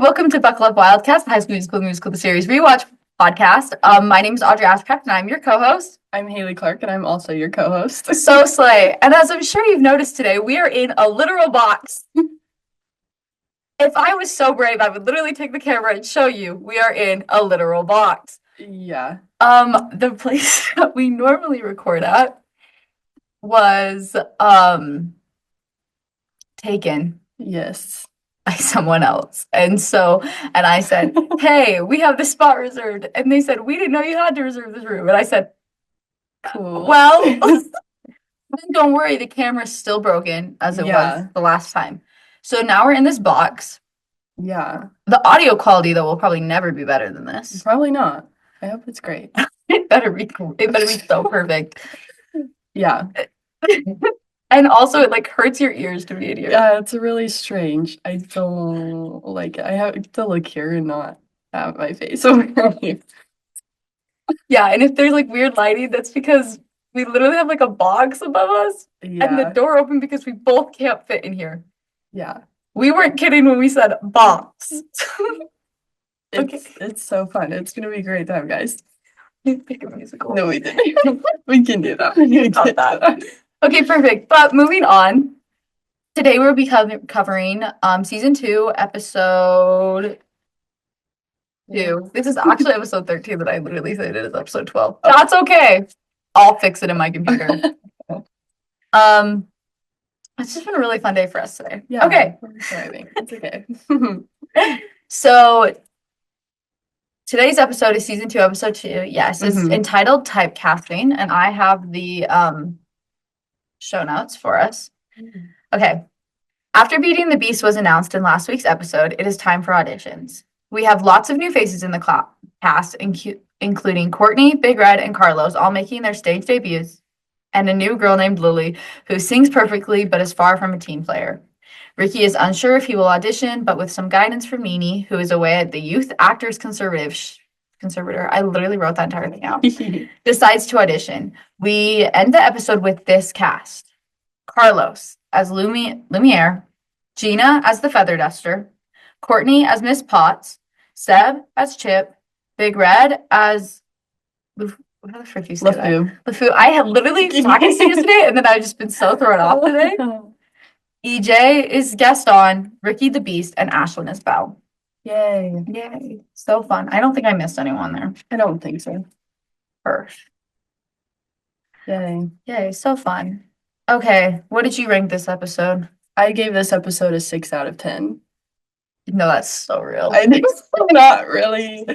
welcome to Buckle Up Wildcast, the High School Musical, the series Rewatch podcast. My name is Audrey Ashcraft, and I'm your co-host. I'm Haley Clark, and I'm also your co-host. So slay. And as I'm sure you've noticed today, we are in a literal box. If I was so brave, I would literally take the camera and show you we are in a literal box. Yeah. The place that we normally record at was taken. Yes. By someone else. And I said, hey, we have this spot reserved. And they said, we didn't know you had to reserve this room. And I said, Cool. well, don't worry, the camera's still broken as it was the last time. So now we're in this box. Yeah. The audio quality, though, will probably never be better than this. Probably not. I hope it's great. It better be so perfect. Yeah. And also, it hurts your ears to be in here. Yeah, it's really strange. I don't like it. I have to look here and not have my face over here. Yeah, and if there's weird lighting, that's because we literally have a box above us and the door open because we both can't fit in here. Yeah. We weren't kidding when we said box. It's so fun. It's gonna be a great time, guys. Pick a musical. No, we didn't. We can do that. Okay, perfect. But moving on, today we'll be covering season 2, episode 2. This is actually episode 13 that I literally said it is episode 12. Oh. That's okay. I'll fix it in my computer. It's just been a really fun day for us today. Yeah. Okay. It's okay. So today's episode is season 2, episode 2. Yes, it's entitled Typecasting, and I have the show notes for us. Okay. After Beauty and the Beast was announced in last week's episode, it is time for auditions. We have lots of new faces in the cast, including Courtney, Big Red, and Carlos, all making their stage debuts, and a new girl named Lily, who sings perfectly but is far from a team player. Ricky is unsure if he will audition, but with some guidance from Nini, who is away at the Youth Actors Conservator, I literally wrote that entire thing out, decides to audition. We end the episode with this cast. Carlos as Lumiere, Gina as the Feather Duster, Courtney as Miss Potts, Seb as Chip, Big Red as how the frick you say LeFou. that? LeFou. I had literally practiced yesterday, and then I've just been so thrown off today. EJ is Gaston, Ricky the Beast, and Ashlyn is Belle. Yay. Yay. So fun. I don't think I missed anyone there. I don't think so. Perf. Yay. Yay. So fun. Okay. What did you rank this episode? I gave this episode a 6 out of 10. No, that's so real. I did not really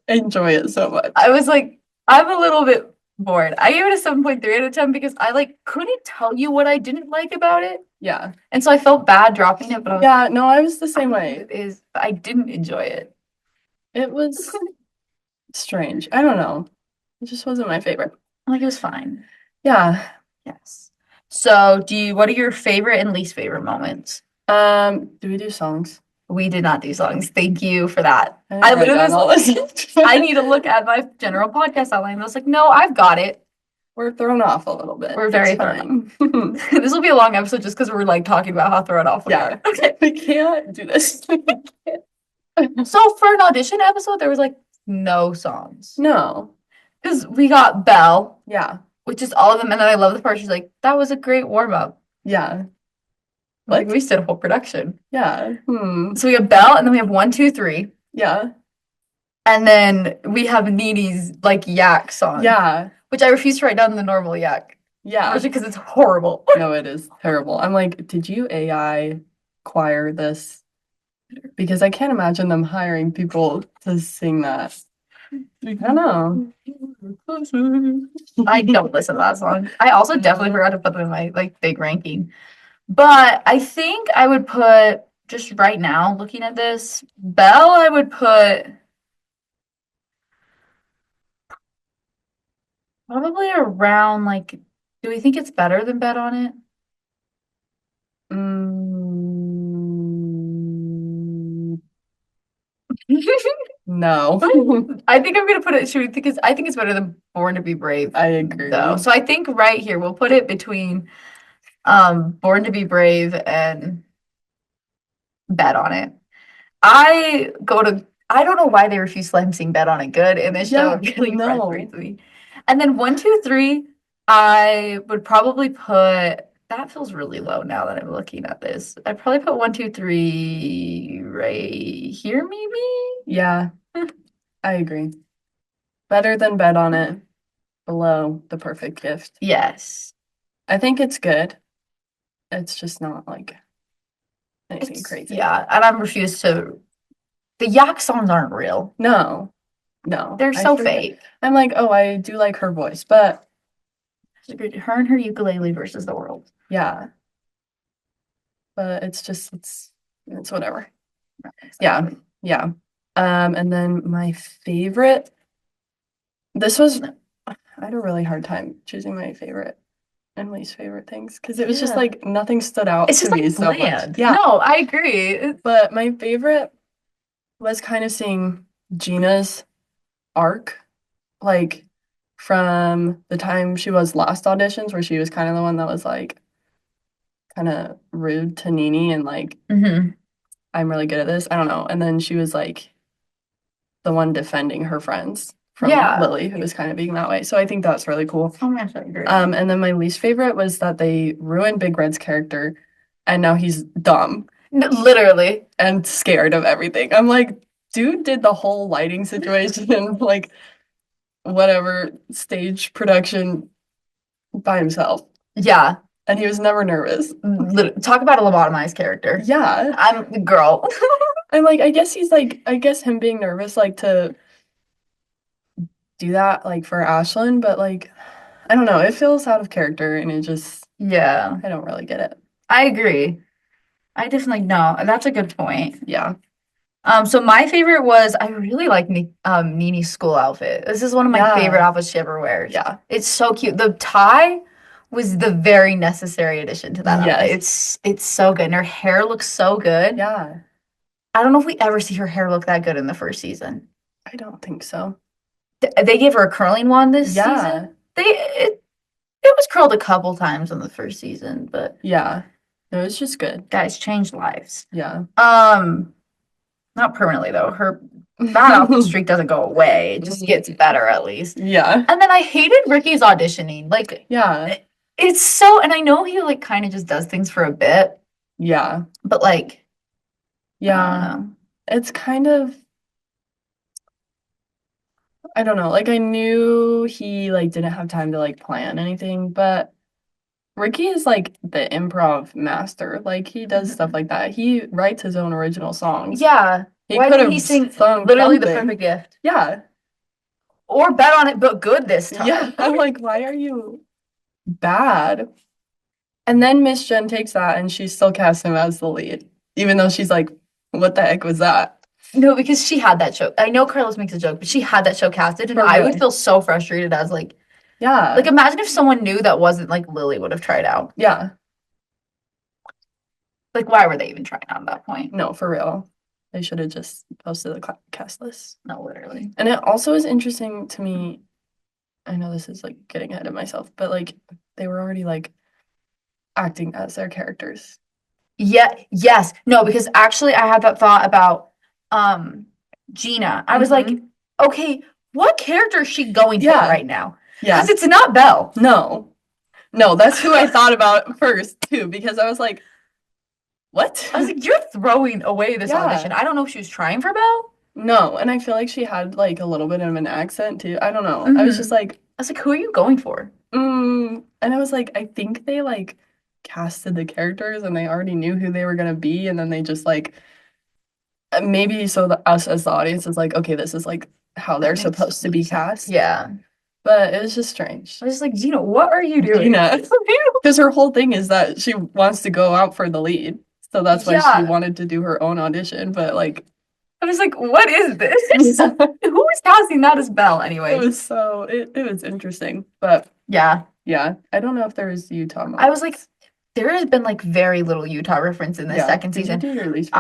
enjoy it so much. I was I'm a little bit bored. I gave it a 7.3 out of 10 because I couldn't tell you what I didn't like about it. Yeah. And so I felt bad dropping it, but I was the same way. I didn't enjoy it. It was strange. I don't know. It just wasn't my favorite. It was fine. Yeah. Yes. So what are your favorite and least favorite moments? Do we do songs? We did not do songs. Thank you for that. I literally I need to look at my general podcast outline. I was like, no, I've got it. We're thrown off a little bit. We're very thrown off. This will be a long episode just because we're talking about how thrown off we are. Okay. We can't do this. So for an audition episode, there was no songs. No. Because we got Belle. Yeah. Which is all of them. And then I love the part she's like, that was a great warm-up. Yeah. We did a whole production. Yeah. So we have Belle, and then we have 1, 2, 3. Yeah. And then we have Nini's yak song. Yeah. Which I refuse to write down the normal yak. Yeah. Especially because it's horrible. No, it is terrible. I'm like, did you AI choir this? Because I can't imagine them hiring people to sing that. I don't know. I don't listen to that song. I also definitely forgot to put them in my big ranking. But I think I would put, just right now, looking at this, Belle, I would put probably around, do we think it's better than Bet on It? No. I think I'm going to put it, I think it's better than Born to be Brave. I agree. Though. So I think right here, we'll put it between Born to be Brave and Bet on It. I don't know why they refuse to let him sing Bet on It Good, and this show Yeah, really no. frustrates me. And then 1, 2, 3, I would probably put that feels really low now that I'm looking at this. I'd probably put 1, 2, 3 right here, maybe. Yeah, I agree. Better than Bet on It, below The Perfect Gift. Yes. I think it's good. It's just not like anything crazy. Yeah, and I'm refused to. The Yak songs aren't real. No, no. They're so fake. I'm like, oh, I do like her voice, but Her and her ukulele versus the world. yeah. But it's whatever. Exactly. Yeah. And then my favorite, this was, I had a really hard time choosing my favorite and least favorite things because it was just like nothing stood out It's to just me like so bland. much. Yeah. No, I agree. But my favorite was kind of seeing Gina's arc, like from the time she was last auditions, where she was kind of the one that was like kind of rude to Nini and like, I'm really good at this. I don't know. And then she was like the one defending her friends from Lily, who was kind of being that way. So I think that's really cool. Oh my gosh, I agree. And then my least favorite was that they ruined Big Red's character, and now he's dumb. Literally. And scared of everything. I'm like, dude did the whole lighting situation, like whatever stage production by himself. Yeah. And he was never nervous. Talk about a lobotomized character. Yeah. I'm the girl. I'm like, I guess him being nervous, like to do that, like for Ashlyn, but like, I don't know, it feels out of character and it just, yeah, I don't really get it. I agree. I definitely know. That's a good point. Yeah. So my favorite was I really like Nini's school outfit. This is one of my favorite outfits she ever wears. Yeah. It's so cute. The tie was the very necessary addition to that outfit. It's so good. And her hair looks so good. Yeah. I don't know if we ever see her hair look that good in the first season. I don't think so. They gave her a curling one this season. It was curled a couple times in the first season, but yeah, it was just good. Guys, changed lives. Yeah. Not permanently though. Her bad outfit streak doesn't go away. It just gets better at least. Yeah. And then I hated Ricky's auditioning. Like, yeah, it's so, and I know he like kind of just does things for a bit. Yeah. But like, yeah, it's kind of, I don't know. Like I knew he like didn't have time to like plan anything, but Ricky is like the improv master. Like he does stuff like that. He writes his own original songs. Yeah. Why didn't he sing literally The Perfect Gift? Yeah. Or Bet on It but good this time. Yeah. I'm like, why are you bad? And then Miss Jen takes that and she still casts him as the lead, even though she's like, what the heck was that? No, because she had that show. I know Carlos makes a joke, but she had that show casted, and I would feel so frustrated as like, yeah, like imagine if someone knew that wasn't like Lily would have tried out. Yeah. Like, why were they even trying out at that point? No, for real. They should have just posted the cast list. No, literally. And it also is interesting to me. I know this is like getting ahead of myself, but like they were already like acting as their characters. Yeah, yes. No, because actually I had that thought about Gina. I was like, okay, what character is she going for right now? Yeah. Because it's not Belle. No. No, that's who I thought about first too, because I was like, what? I was like, you're throwing away this audition. I don't know if she was trying for Belle. No, and I feel like she had like a little bit of an accent too. I don't know. I was just like, I was like, who are you going for? And I was like, I think they like casted the characters and they already knew who they were gonna be, and then they just like maybe so us as the audience is like, okay, this is like how they're supposed to be cast. Yeah. But it was just strange. I was just like, Gina, what are you doing? Gina. Because her whole thing is that she wants to go out for the lead. So that's why she wanted to do her own audition. But like, I was like, what is this? Who is casting that as Belle anyway? It was it was interesting. But yeah. I don't know if there was Utah moments. I was like, there has been like very little Utah reference in the second season. Did you do your least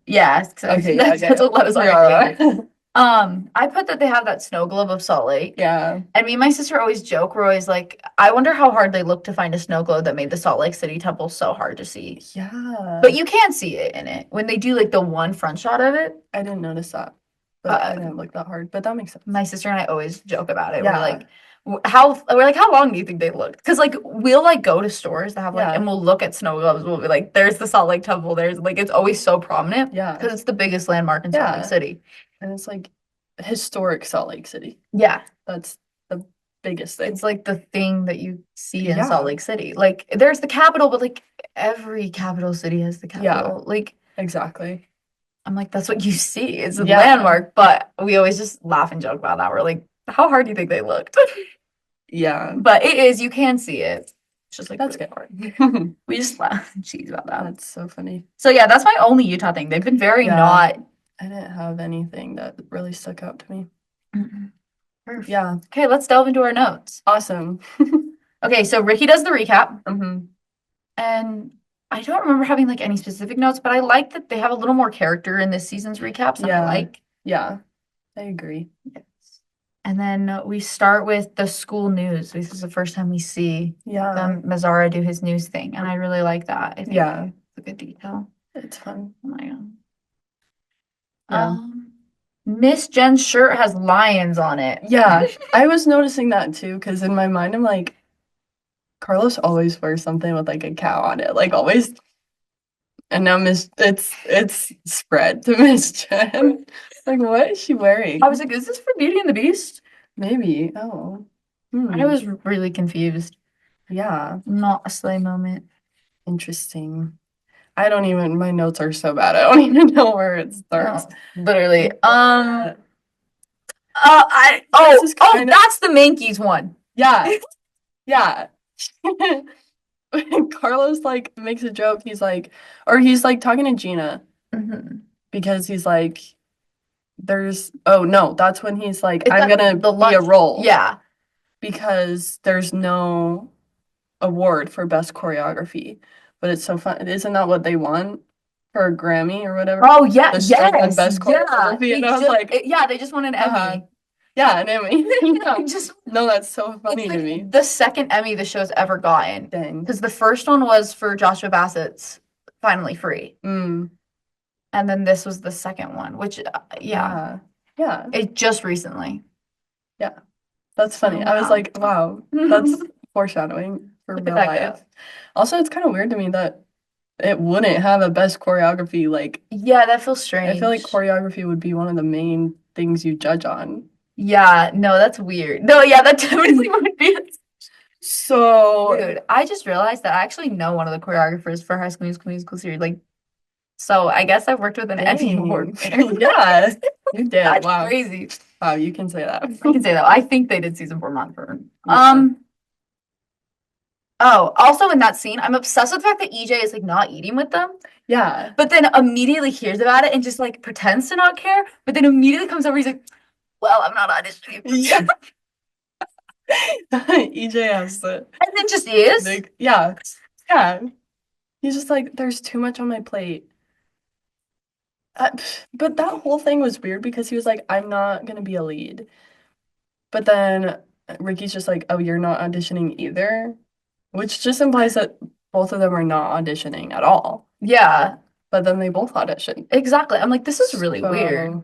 yes. Okay, that's what let us argue. I put that they have that snow globe of Salt Lake. Yeah. And me and my sister always joke, we're always like, I wonder how hard they looked to find a snow globe that made the Salt Lake City temple so hard to see. Yeah. But you can see it in it when they do like the one front shot of it. I didn't notice that, but I didn't look that hard. But that makes sense. My sister and I always joke about it. Yeah. We're like, how long do you think they looked? Because like we'll like go to stores that have like, Yeah. and we'll look at snow globes. We'll be like, there's the Salt Lake Temple. There's like, it's always so prominent. Yeah. Because it's the biggest landmark in Salt Lake City. And it's like historic Salt Lake City. Yeah. That's the biggest thing. It's like the thing that you see in Salt Lake City. Like there's the capital, but like every capital city has the capital. Like exactly. I'm like, that's what you see. It's a landmark. But we always just laugh and joke about that. We're like, how hard do you think they looked? Yeah. But it is, you can see it. It's just like that's really good. hard. We just laugh and cheese about that. That's so funny. So yeah, that's my only Utah thing. They've been very not. I didn't have anything that really stuck out to me. Perfect. Yeah. Okay, let's delve into our notes. Awesome. Okay, so Ricky does the recap. And I don't remember having like any specific notes, but I like that they have a little more character in this season's recaps than I like. Yeah, I agree. Yes. And then we start with the school news. This is the first time we see Mazzara do his news thing, and I really like that. I think it's a good detail. It's fun. Oh my god. Miss Jen's shirt has lions on it. Yeah, I was noticing that too, because in my mind I'm like, Carlos always wears something with like a cow on it, like always. And now it's spread to Miss Jen. Like, what is she wearing? I was like, is this for Beauty and the Beast? Maybe. Oh. I was really confused. Yeah. Not a sleigh moment. Interesting. My notes are so bad. I don't even know where it starts. No, literally. That's the Mankeys one. Yeah. Yeah. Carlos like makes a joke. He's like talking to Gina because he's like, that's when he's like, I'm gonna be a role. Yeah. Because there's no award for best choreography. But it's so fun. Isn't that what they won for a Grammy or whatever? Oh yeah, best choreography. And I was like, they just won an Emmy. Yeah, an Emmy. No, that's so funny to me. The second Emmy the show's ever gotten. Dang. Because the first one was for Joshua Bassett's Finally Free. And then this was the second one, which Yeah. It just recently. Yeah. That's funny. I was like, wow, that's foreshadowing for real life. Also, it's kind of weird to me that it wouldn't have a best choreography. Like, yeah, that feels strange. I feel like choreography would be one of the main things you judge on. Yeah, no, that's weird. No, yeah, that definitely would be. So, dude, I just realized that I actually know one of the choreographers for High School Musical series. Like, so I guess I've worked with an Emmy award winner. Yeah, you did. That's wow, crazy. Wow, you can say that. I can say that. I think they did season 4 Montford. Oh, also in that scene, I'm obsessed with the fact that EJ is like not eating with them. Yeah. But then immediately hears about it and just like pretends to not care. But then immediately comes over, he's like, well, I'm not auditioning. Yeah. EJ has the. And then just is. Like, yeah. Yeah. He's just like, there's too much on my plate. But that whole thing was weird because he was like, I'm not going to be a lead. But then Ricky's just like, oh, you're not auditioning either? Which just implies that both of them are not auditioning at all. Yeah. But then they both auditioned. Exactly. I'm like, this is really weird.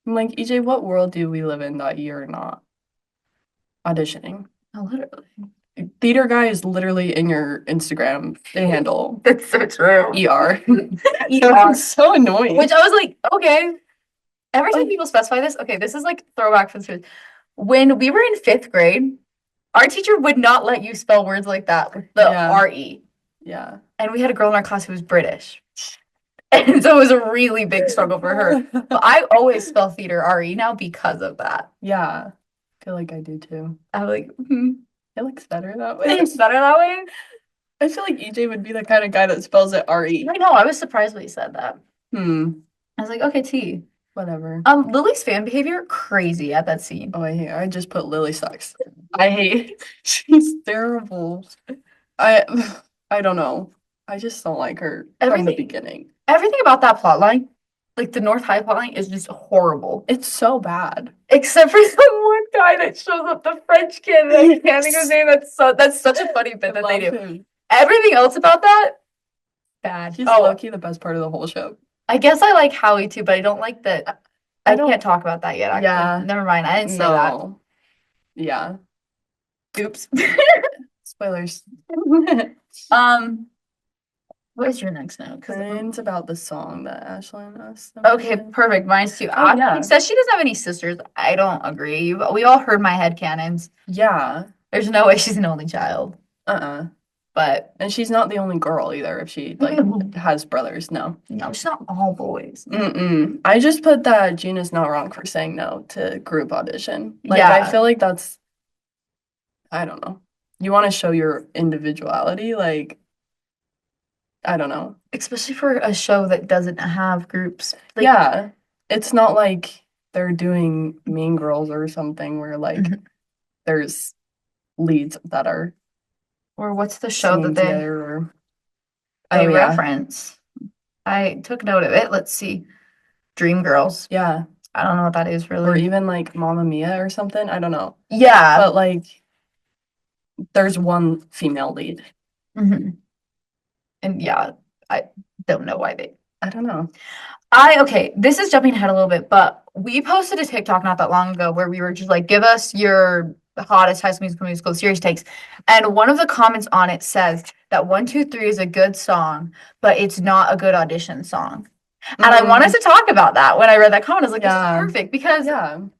I'm like, EJ, what world do we live in that you're not auditioning? Oh, literally. Theater guy is literally in your Instagram handle. That's so true. ER. ER. So annoying. Which I was like, okay. Every time people specify this, okay, this is like throwback for the truth. When we were in 5th grade, our teacher would not let you spell words like that with the R-E. Yeah. And we had a girl in our class who was British. And so it was a really big struggle for her. But I always spell theater R-E now because of that. Yeah. I feel like I do too. I'm like, it looks better that way. It's better that way? I feel like EJ would be the kind of guy that spells it R-E. I know. I was surprised when he said that. I was like, okay, T. Whatever. Lily's fan behavior, crazy at that scene. Oh, I just put Lily sucks. I hate. She's terrible. I don't know. I just don't like her from the beginning. Everything about that plot line, Like the North High plotting is just horrible. It's so bad. Except for some one guy that shows up, the French kid. I can't think of his name. That's such a funny bit that they do. Him. Everything else about that, bad. He's low-key the best part of the whole show. I guess I like Howie too, but I don't like that. I can't talk about that yet, actually. Yeah. Never mind. I didn't say that. Yeah. Oops. Spoilers. What is your next note? Mine's about the song that Ashlyn asked. Okay, perfect. Mine's too. Ashlyn says she doesn't have any sisters. I don't agree. We all heard my headcanons. Yeah. There's no way she's an only child. But and she's not the only girl either if she like has brothers. No. No, she's not all boys. I just put that Gina's not wrong for saying no to group audition. Like I feel like that's I don't know. You want to show your individuality, like I don't know. Especially for a show that doesn't have groups. Like, yeah. It's not like they're doing Mean Girls or something where like there's leads that are or what's the show that they reference? I took note of it. Let's see. Dreamgirls. Yeah. I don't know what that is really. Or even like Mamma Mia or something. I don't know. Yeah. But like there's one female lead. And yeah, I don't know why they. I don't know. Okay, this is jumping ahead a little bit, but we posted a TikTok not that long ago where we were just like, give us your hottest High School Musical series takes. And one of the comments on it says that 123 is a good song, but it's not a good audition song. And I wanted to talk about that when I read that comment. I was like, this is perfect because,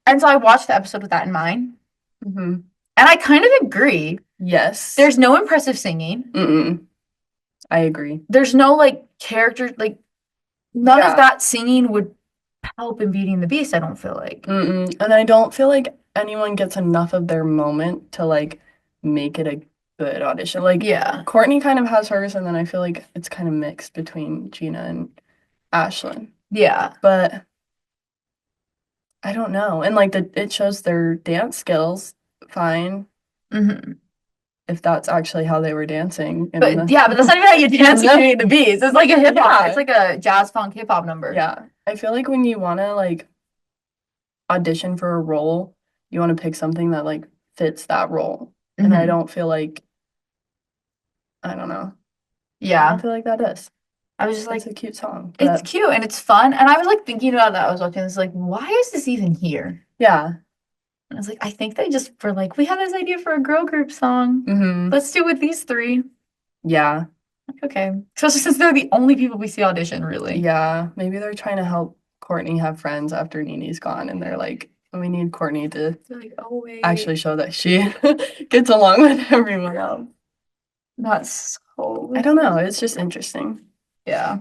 and so I watched the episode with that in mind. And I kind of agree. Yes. There's no impressive singing. I agree. There's no like character, like none of that singing would help in Beauty and the Beast, I don't feel like. And I don't feel like anyone gets enough of their moment to like make it a good audition. Like Courtney kind of has hers, and then I feel like it's kind of mixed between Gina and Ashlyn. Yeah. But I don't know. And like it shows their dance skills fine. If that's actually how they were dancing. But but that's not even how you dance in Beauty and the Beast. It's like a hip hop. It's like a jazz funk hip hop number. Yeah. I feel like when you want to like audition for a role, you want to pick something that like fits that role. And I don't feel like I don't know. Yeah. I don't feel like that is. I was just like, it's a cute song. It's cute and it's fun. And I was like thinking about that. I was watching this like, why is this even here? Yeah. And I was like, I think they just were like, we have this idea for a girl group song. Let's do it with these three. Yeah. Like, okay. Especially since they're the only people we see audition, really. Yeah. Maybe they're trying to help Courtney have friends after Nini's gone. And they're like, we need Courtney to actually show that she gets along with everyone else. Not so. I don't know. It's just interesting. Yeah.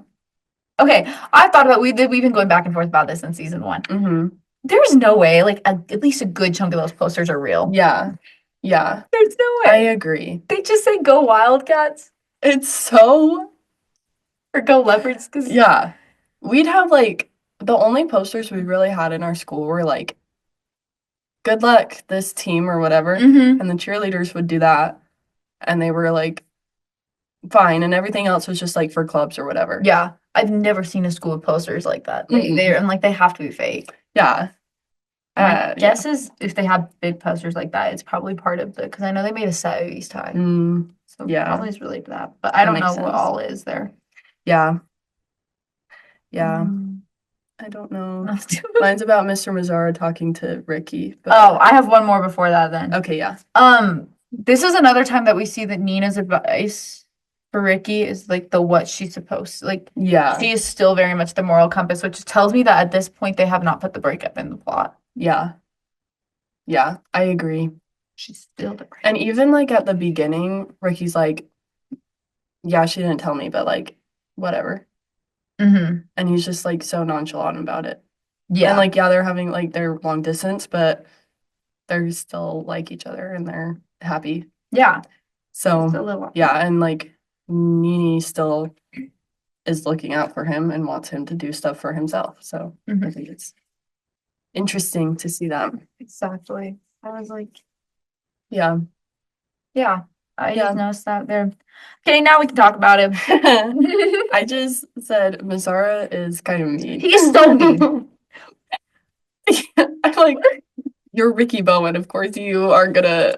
Okay. I thought about we've been going back and forth about this in season 1. There's no way, like, at least a good chunk of those posters are real. Yeah. Yeah. There's no way. I agree. They just say go Wildcats. It's so. Or go Leopards. Cause yeah. We'd have, like, the only posters we really had in our school were, like, good luck, this team or whatever. And the cheerleaders would do that. And they were, like, fine. And everything else was just, like, for clubs or whatever. Yeah. I've never seen a school with posters like that. They have to be fake. Yeah. My guess is if they have big posters like that, it's probably part of because I know they made a set at East High. So probably is related to that. But I don't know what all is there. Yeah. Yeah. I don't know. Mine's about Mr. Mazzara talking to Ricky. But I have one more before that then. Okay, yeah. This is another time that we see that Nina's advice for Ricky is like what she's supposed to like. Yeah. She is still very much the moral compass, which tells me that at this point they have not put the breakup in the plot. Yeah. Yeah, I agree. She's still the breakup. And even like at the beginning, Ricky's like, yeah, she didn't tell me, but like, whatever. And he's just like so nonchalant about it. Yeah. And like, they're having like their long distance, but they're still like each other and they're happy. Yeah. So, yeah, and like Nini still is looking out for him and wants him to do stuff for himself. So I think it's interesting to see that. Exactly. I was like, yeah. Yeah. I just Yeah. noticed that there. Okay, now we can talk about him. I just said Mazzara is kind of mean. He's so mean. I'm like, you're Ricky Bowen. Of course, you are gonna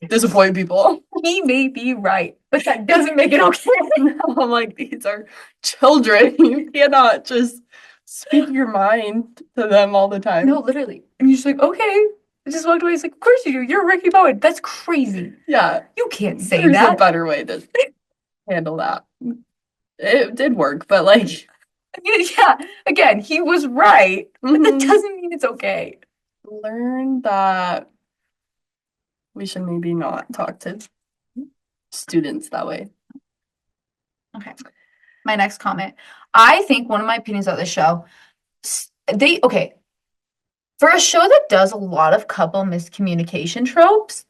disappoint people. He may be right, but that doesn't make it okay. I'm like, these are children. You cannot just speak your mind to them all the time. No, literally. And you're just like, okay. I just walked away. He's like, of course you do. You're Ricky Bowen. That's crazy. Yeah, You can't say there's a that. better way to handle that. It did work, but like, Yeah, again, he was right, but that mhm. doesn't mean it's okay. Learn that we should maybe not talk to students that way. Okay. My next comment. I think one of my opinions of the show, okay, for a show that does a lot of couple miscommunication tropes,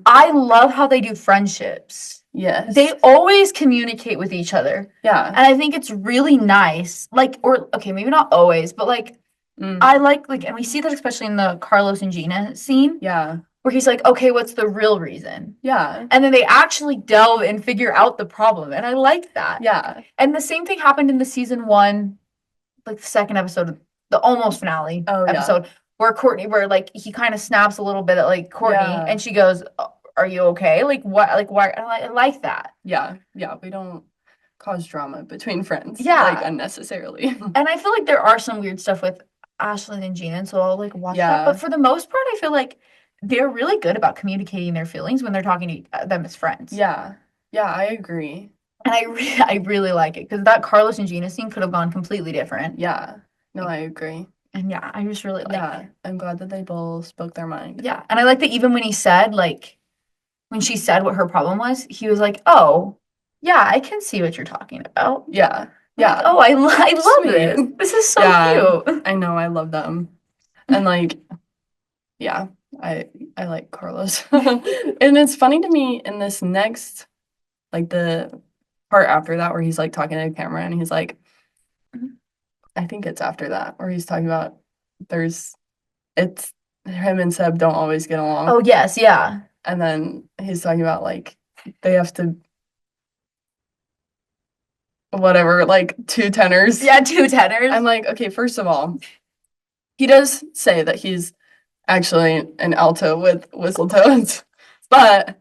I love how they do friendships. Yes. They always communicate with each other. Yeah. And I think it's really nice. Like, or okay, maybe not always, but like I like, and we see that especially in the Carlos and Gina scene. Yeah. Where he's like, okay, what's the real reason? Yeah. And then they actually delve and figure out the problem. And I like that. Yeah. And the same thing happened in the season one, like the second episode, the almost finale episode, where Courtney, where like he kind of snaps a little bit at like Courtney and she goes, are you okay? Like what? Like why? I like that. Yeah. Yeah. We don't cause drama between friends. Yeah. Like unnecessarily. And I feel like there are some weird stuff with Ashlyn and Gina, and so I'll like watch that. But for the most part, I feel like they're really good about communicating their feelings when they're talking to them as friends. Yeah. Yeah, I agree. And I really like it because that Carlos and Gina scene could have gone completely different. Yeah. No, I agree. And yeah, I just really like it. I'm glad that they both spoke their mind. Yeah. And I like that even when he said, like, when she said what her problem was, he was like, oh, yeah, I can see what you're talking about. Yeah. Yeah. Like, oh, I love this. This is so cute. I know, I love them. And like, yeah, I like Carlos. And it's funny to me in this next, like the part after that where he's like talking to the camera and he's like, I think it's after that where he's talking about it's him and Seb don't always get along. Oh, yes, yeah. And then he's talking about like they have to whatever, like two tenors. Yeah, two tenors. I'm like, okay, first of all, he does say that he's actually an alto with whistle tones, but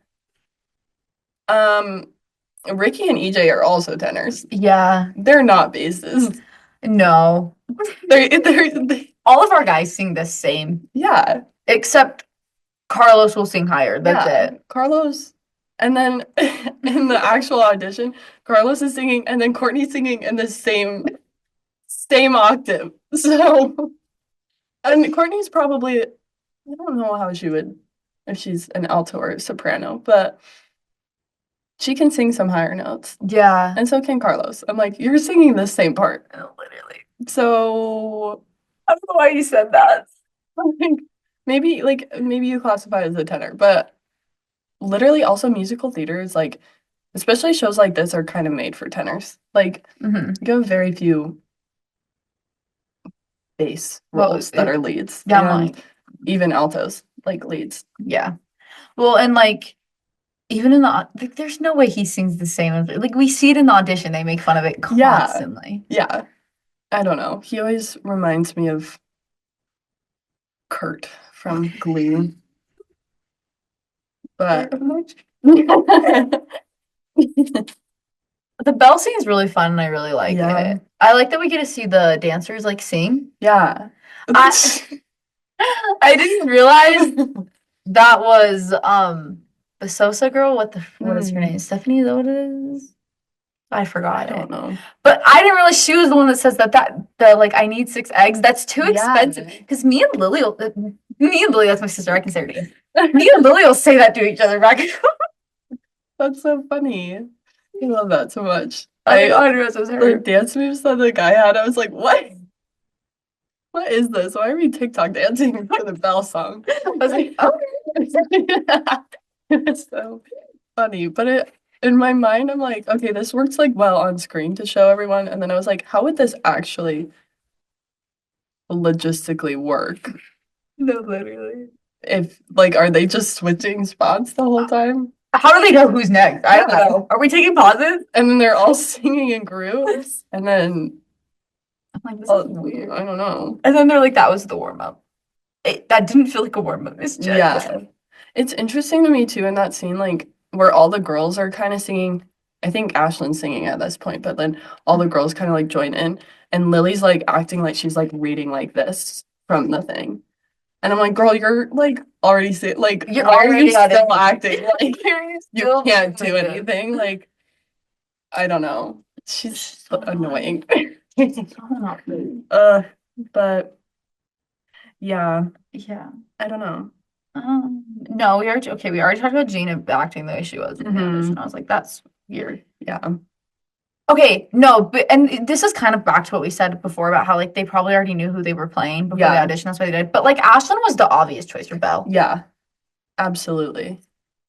Ricky and EJ are also tenors. Yeah. They're not basses. No. They all of our guys sing the same. Yeah. Except Carlos will sing higher. That's it. Carlos. And then in the actual audition, Carlos is singing and then Courtney's singing in the same octave. So, and Courtney's probably, I don't know how she would, if she's an alto or a soprano, but she can sing some higher notes. Yeah. And so can Carlos. I'm like, you're singing the same part. Literally. So, I don't know why you said that. Maybe you classify as a tenor, but literally also musical theater is like, especially shows like this are kind of made for tenors. Like you have very few bass roles that are leads. Yeah, and even altos like leads. Yeah. Well, and like even in the there's no way he sings the same as like we see it in the audition. They make fun of it constantly. Yeah. I don't know. He always reminds me of Kurt from Glee. But the bell scene is really fun and I really like it. I like that we get to see the dancers like sing. Yeah. I didn't realize that was the Sosa girl. What is her name? Stephanie, is that what it is? I forgot. I don't know. But I didn't realize she was the one that says that the like I need 6 eggs. That's too expensive. Because me and Lily, that's my sister. I can say her name. Me and Lily will say that to each other back. That's so funny. I love that so much. I realized it was her. The dance moves that the guy had, I was like, what? What is this? Why are we TikTok dancing for the Belle song? I was like, oh. It's so funny. But in my mind, I'm like, okay, this works like well on screen to show everyone. And then I was like, how would this actually logistically work? No, literally. If like, are they just switching spots the whole time? How do they know who's next? I don't know. Are we taking pauses? And then they're all singing in groups. And then, I'm like, this is weird. I don't know. And then they're like, that was the warm up. That didn't feel like a warm up, Miss Jen. Yeah. It's interesting to me too in that scene, like where all the girls are kind of singing. I think Ashlyn's singing at this point, but then all the girls kind of like join in, and Lily's like acting like she's like reading like this from the thing. And I'm like, girl, you're like already like You're why are you already still acting like you you can't do anything? Like, I don't know. She's so annoying. Uh, but yeah, Yeah. I don't know. No, we already okay. We already talked about Gina acting the way she was in the audition. I was like, that's weird. Yeah. Okay, no, but and this is kind of back to what we said before about how like they probably already knew who they were playing before the audition. That's why they did. But like Ashlyn was the obvious choice for Belle. Yeah, absolutely.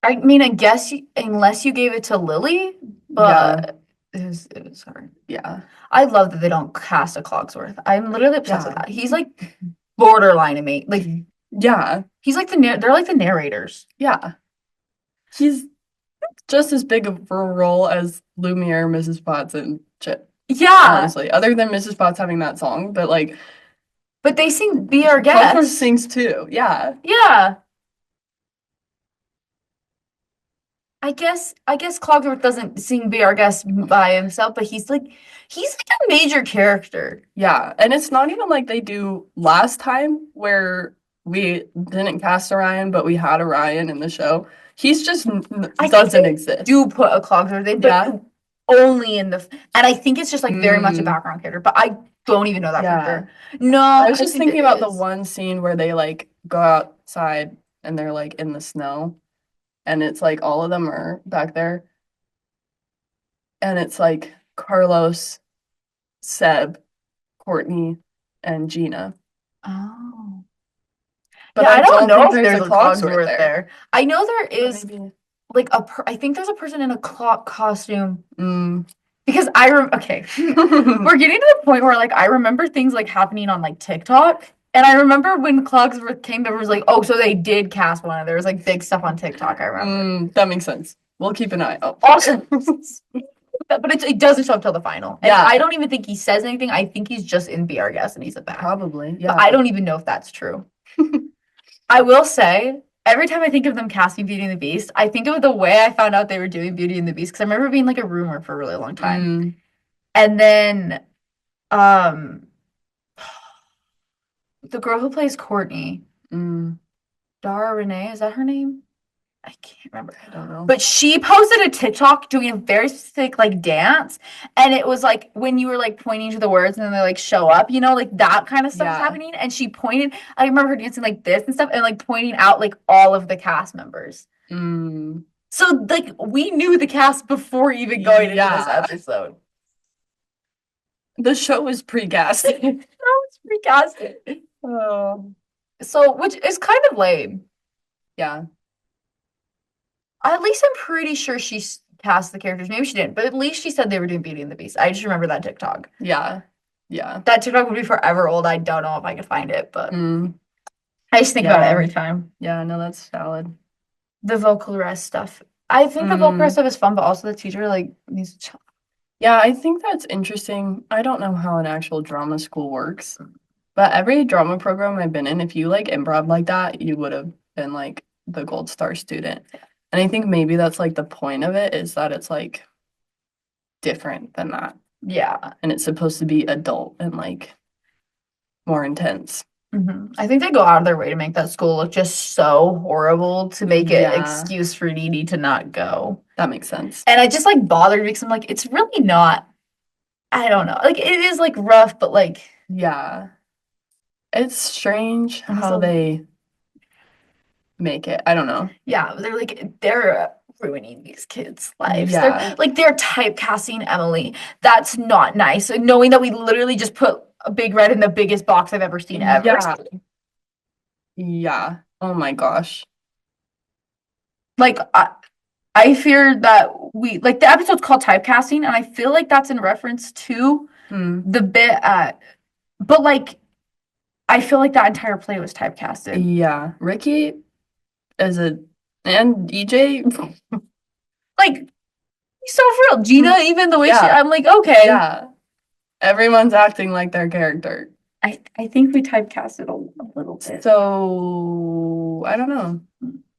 I mean, I guess unless you gave it to Lily, but it was hard. Yeah. I love that they don't cast a Cogsworth. I'm literally obsessed with that. He's like borderline amazing. Like, yeah, he's like they're like the narrators. Yeah. He's just as big of a role as Lumiere, Mrs. Potts, and Chip. Yeah. Honestly, other than Mrs. Potts having that song, but like, but they sing "Be Our Cogsworth Guest." sings too. Yeah. Yeah. I guess Clockwork doesn't sing Be Our Guest by himself, but he's like a major character. Yeah, and it's not even like they do last time where we didn't cast Orion, but we had Orion in the show. He's just doesn't exist. Do put a Clockwork in, but only in the and I think it's just like very much a background character, but I don't even know that for sure. No, I was just thinking about the one scene where they like go outside and they're like in the snow. And it's like all of them are back there. And it's like Carlos, Seb, Courtney, and Gina. Oh. But yeah, I don't know think if there's a Cogsworth there. I know there is maybe. like I think there's a person in a clock costume. Because okay. We're getting to the point where like I remember things like happening on like TikTok. And I remember when Cogsworth came to, was like, oh, so they did cast one. And there was like big stuff on TikTok. I remember. That makes sense. We'll keep an eye out. Also, but it doesn't show up till the final. And I don't even think he says anything. I think he's just in Be Our Guest and he's a back. Probably, yeah. But I don't even know if that's true. I will say, every time I think of them casting Beauty and the Beast, I think of the way I found out they were doing Beauty and the Beast because I remember being like a rumor for a really long time. And then the girl who plays Courtney, Dara Renee, is that her name? I can't remember. I don't know. But she posted a TikTok doing a very specific like dance, and it was like when you were like pointing to the words and then they like show up, you know, like that kind of stuff was happening. And she pointed, I remember her dancing like this and stuff, and like pointing out like all of the cast members. So like we knew the cast before even going into this episode. The show was pre-casted. The show was pre-casted. So, which is kind of lame. Yeah. At least I'm pretty sure she cast the characters. Maybe she didn't, but at least she said they were doing Beauty and the Beast. I just remember that TikTok. Yeah. Yeah. That TikTok would be forever old. I don't know if I could find it, but I just think about it every time. Yeah, no, that's valid. The vocal rest stuff. I think the vocal rest stuff is fun, but also the teacher like needs to chill. Yeah, I think that's interesting. I don't know how an actual drama school works, but every drama program I've been in, if you like improv like that, you would have been like the gold star student. And I think maybe that's like the point of it is that it's like different than that. Yeah. And it's supposed to be adult and like more intense. I think they go out of their way to make that school look just so horrible to make it an excuse for Needy to not go. That makes sense. And I just like bothered because I'm like, it's really not, I don't know. Like it is like rough, but like it's strange how they make it. I don't know. Yeah, they're ruining these kids' lives. They're typecasting Emily. That's not nice. Knowing that we literally just put a big red in the biggest box I've ever seen ever. Yeah. Oh my gosh. Like I fear that we like the episode's called Typecasting, and I feel like that's in reference to the bit but like I feel like that entire play was typecasted. Yeah. Ricky and EJ Like, so for real, Gina, even the way she, Yeah. I'm like, okay. Yeah. Everyone's acting like their character. I think we typecasted a little bit. So I don't know.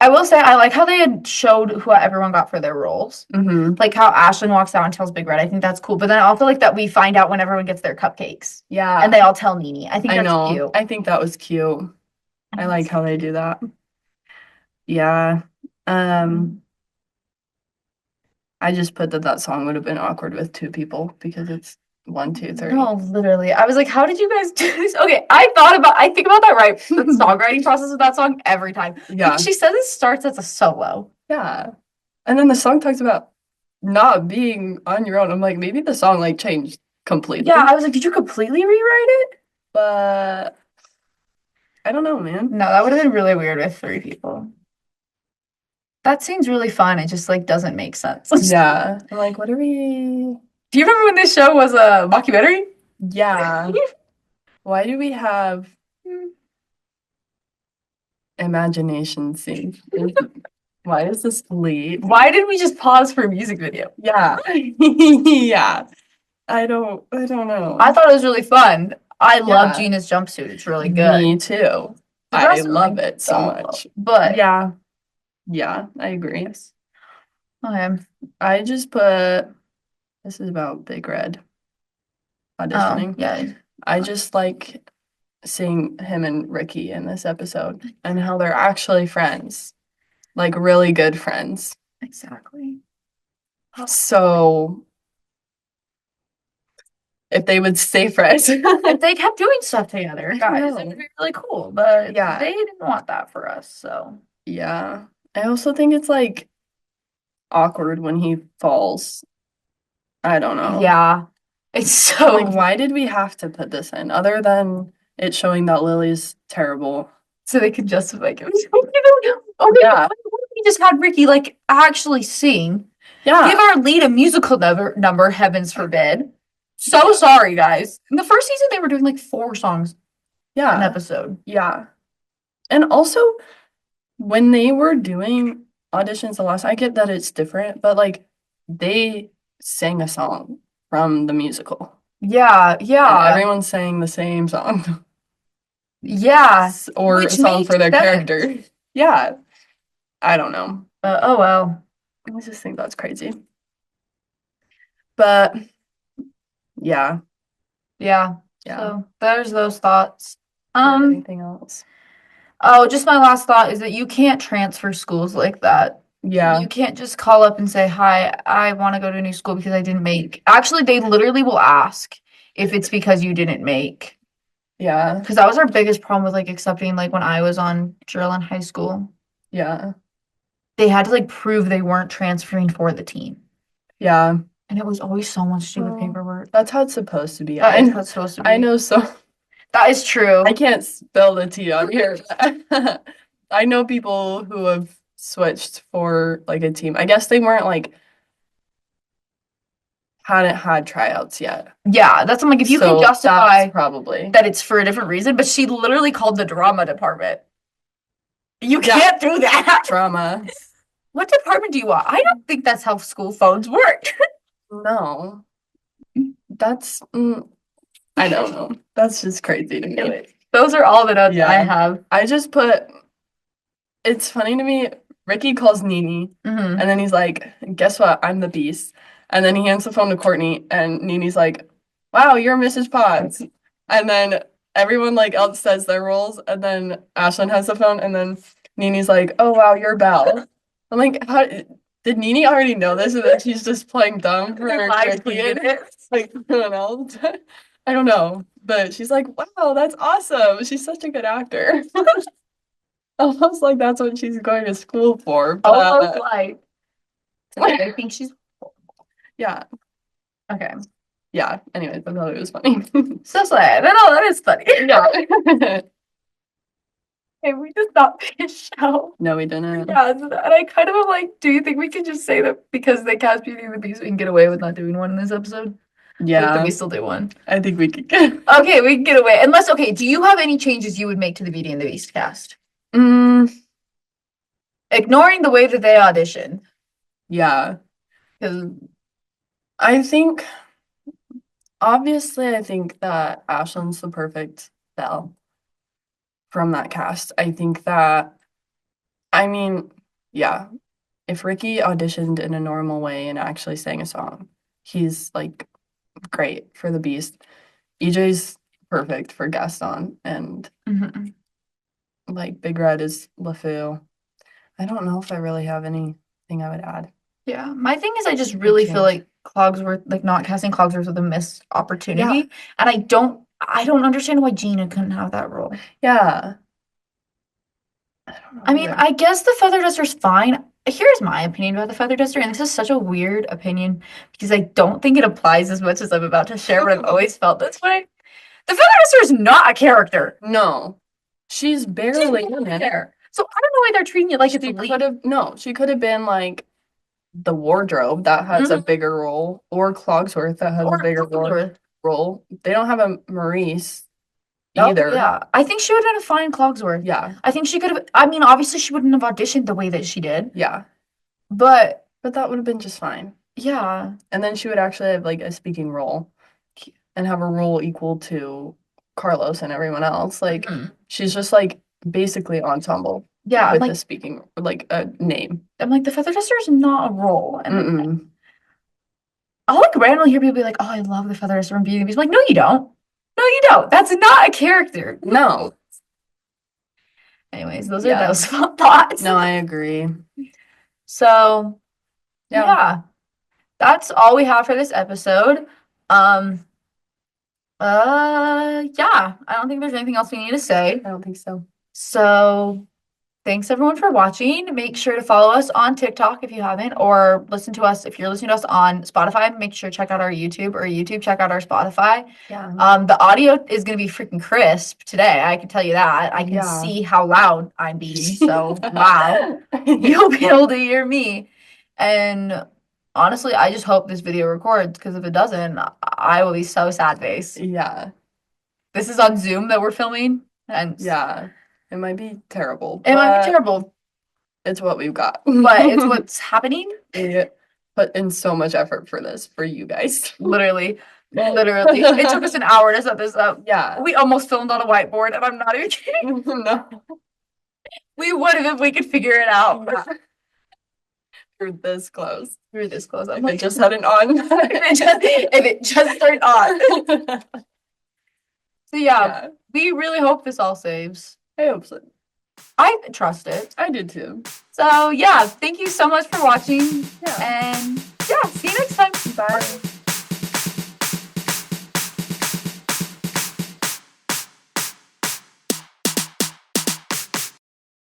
I will say I like how they had showed who everyone got for their roles. Like how Ashlyn walks out and tells Big Red. I think that's cool. But then I also like that we find out when everyone gets their cupcakes. Yeah. And they all tell Nene. I think I that's know. cute. I think that was cute. I like how they do that. Yeah. I just put that song would have been awkward with two people because it's 1, 2, 3. No, literally. I was like, how did you guys do this? Okay, I think about that right, the songwriting process of that song every time. Yeah. Because she says it starts as a solo. Yeah. And then the song talks about not being on your own. I'm like, maybe the song like changed completely. Yeah, I was like, did you completely rewrite it? But I don't know, man. No, that would have been really weird with 3 people. That seems really fun. It just like doesn't make sense. Yeah. I'm like, what are we? Do you remember when this show was a mockumentary? Yeah. Why do we have imagination scenes? Why is this late? Why did we just pause for a music video? Yeah. Yeah. I don't know. I thought it was really fun. I love Yeah. Gina's jumpsuit. It's really good. Me too. The I rest of love them it so don't, much. But Yeah. Yeah, I agree. okay. I just put this is about Big Red auditioning. Yeah. I just like seeing him and Ricky in this episode and how they're actually friends. Like really good friends. Exactly. So if they would stay friends. If they kept doing stuff together, guys, it would be really cool. But Yeah. they didn't want that for us, so Yeah. I also think it's like awkward when he falls. I don't know. yeah. It's so Like, why did we have to put this in other than it showing that Lily's terrible? so they could justify it. Okay, Yeah. what if we just had Ricky like actually sing? Yeah. Give our lead a musical number, heavens forbid. So sorry, guys. In the first season, they were doing like 4 songs an episode. Yeah. And also, when they were doing auditions the last, I get that it's different, but like they sang a song from the musical. Yeah, And yeah, everyone sang the same song yeah. or a Which song makes for their sense. character. Yeah. I don't know. Oh well. I just think that's crazy. But yeah. Yeah. Yeah. So there's those thoughts. Anything else? Oh, just my last thought is that you can't transfer schools like that. Yeah. You can't just call up and say, "Hi, I want to go to a new school because I didn't make." Actually, they literally will ask if it's because you didn't make. Yeah. Because that was our biggest problem with like accepting like when I was on drill in high school. Yeah. They had to like prove they weren't transferring for the team. Yeah. And it was always so much stupid paperwork. That's how it's supposed to be. That is how it's supposed to be. I know so. That is true. I can't spill the tea on here. I know people who have switched for like a team. I guess they weren't like hadn't had tryouts yet. Yeah, that's I'm like if you So can justify that's probably that it's for a different reason, but she literally called the drama department. You Yeah. can't do that. drama. What department do you want? I don't think that's how school phones work. No. That's I don't know. That's just crazy to me. Those are all the notes Yeah. I have. I just put it's funny to me. Ricky calls Nene Mhm. and then he's like, guess what? I'm the beast. And then he hands the phone to Courtney and Nene's like, wow, you're Mrs. Potts. And then everyone like else says their roles and then Ashlyn has the phone and then Nene's like, oh wow, you're Belle. I'm like, how did Nene already know this and then she's just playing dumb for Ricky and like everyone else? I don't know. But she's like, wow, that's awesome. She's such a good actor. Almost like that's what she's going to school for. Almost like I think she's Yeah. okay. Yeah. Anyways, I thought it was funny. So sad. I know that is funny. Yeah. Okay, we just not finish show. No, we didn't. Yeah, and I kind of am like, do you think we could just say that because they cast Beauty and the Beast, we can get away with not doing one in this episode? Yeah. Then we still do one. I think we could get. Okay, we can get away. Unless, okay, do you have any changes you would make to the Beauty and the Beast cast? Mm, Ignoring the way that they audition. yeah. Because I think, obviously, I think that Ashlyn's the perfect Belle from that cast. I think that, I mean, yeah, if Ricky auditioned in a normal way and actually sang a song, he's like great for the Beast. EJ's perfect for Gaston, and mhm. like Big Red is LeFou. I don't know if I really have anything I would add Yeah, my thing is I just or really feel change. like Cogsworth, like not casting Cogsworth was a missed Yeah, opportunity, and I don't understand why Gina couldn't have that role. yeah. I don't I know mean, either. I guess the feather duster's fine. Here's my opinion about the feather duster, and this is such a weird opinion because I don't think it applies as much as I'm about to share, but I've always felt this way. The feather duster is not a character. No, she's barely in it. There. So I don't know why they're treating it like it's a lead. She could have been like the wardrobe that has a Mhm. bigger role, or Clogsworth that has a Or bigger role. They don't have a Maurice oh either. yeah, I think she would have been a fine Cogsworth. Yeah, I think she could have. I mean, obviously she wouldn't have auditioned the way that she did, yeah. but But that would have been just fine. yeah, And then she would actually have like a speaking role and have a role equal to Carlos and everyone else. Like mhm. she's just like basically ensemble Yeah, with like a speaking like a name. I'm like the feather duster is not a role, and Mm-mm. I'll like randomly hear people be like, "Oh, I love the feather duster from Beauty and the Beast." I'm like, no, you don't. No, you don't. That's not a character. No. Anyways, those are Yeah. those thoughts. No, I agree. So Yeah, yeah, that's all we have for this episode. Um, yeah, I don't think there's anything else we need to say. I don't think so. So thanks everyone for watching. Make sure to follow us on TikTok if you haven't, or listen to us if you're listening to us on Spotify. Make sure to check out our YouTube, or YouTube, check out our Spotify. Yeah. The audio is gonna be freaking crisp today. I can tell you that. I can Yeah. see how loud I'm being. So wow, you'll be able to hear me. And honestly, I just hope this video records because if it doesn't, I will be so sad face. Yeah. This is on Zoom that we're filming, and Yeah. It might be terrible, it might be but terrible, it's what we've got. but it's what's happening. We put in so much effort for this, for you guys. Literally. Literally. It took us an hour to set this up. Yeah. We almost filmed on a whiteboard, and I'm not even kidding. No. We would have if we could figure it out. Yeah. We're this close. We're this close. I'm If like, it just hadn't on. if it just turned on. So yeah, Yeah. we really hope this all saves. I hope so. I trust it. I did too. So yeah, thank you so much for watching. Yeah. And yeah, see you next time. Bye.